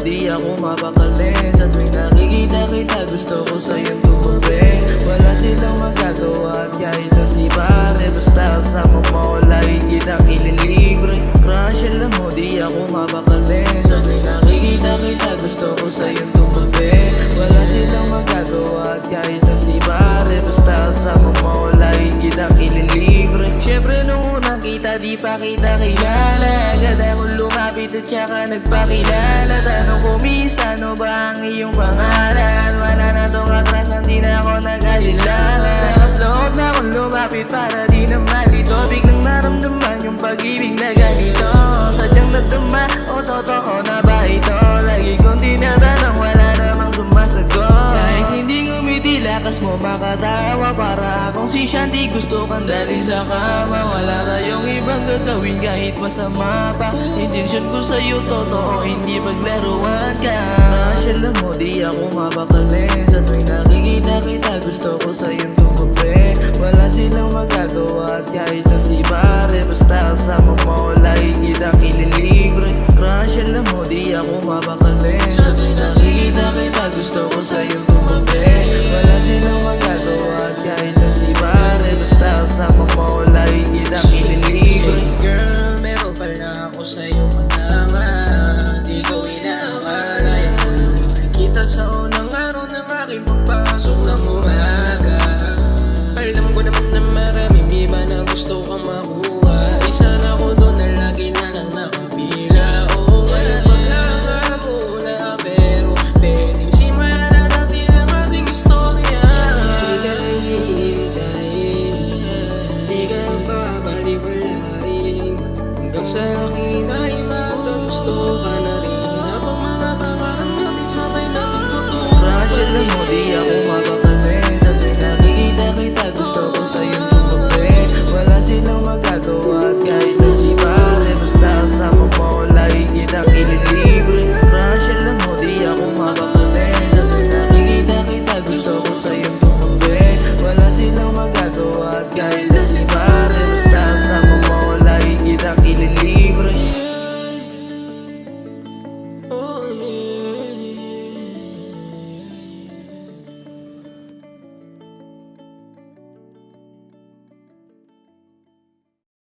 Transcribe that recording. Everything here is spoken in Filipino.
di ako mapakali. Sa tuwing nakikita kita gusto ko sa'yong tumabi. Wala silang magagawa at kahit na si pare, basta kasama mo ako lagi kitang ililibre. Crush, alam mo di ako mapakali. Sa tuwing nakikita kita gusto ko sa'yong tumabi. Wala silang magagawa at kahit na si pare, basta kasama mo ako lagi kitang ililibre. Syempre nung unang kita di pa kita kilala, agad akong lumapit at saka nagpakilala. Tanong ko misa, ano ba ang iyong pangalan? Wala na tong kakrasan, di na ako nag-alilala. Nakapload na akong lumapit para di na malito. Biglang naramdaman yung pag-ibig na ganito. Sadyang nadama o totoo na ba ito? Lagi kong tinatanong, wala namang sumasagot. Kahit hindi ngumiti, lakas mo makatawa. Para akong si Shanti, gusto kang dalhin sa kama. Wala tayong ibang gagawin kahit masama pa. Intensyon ko sa'yo totoo, hindi paglaruan ka. Crush, alam mo di ako mapakali. Sa tuwing nakikita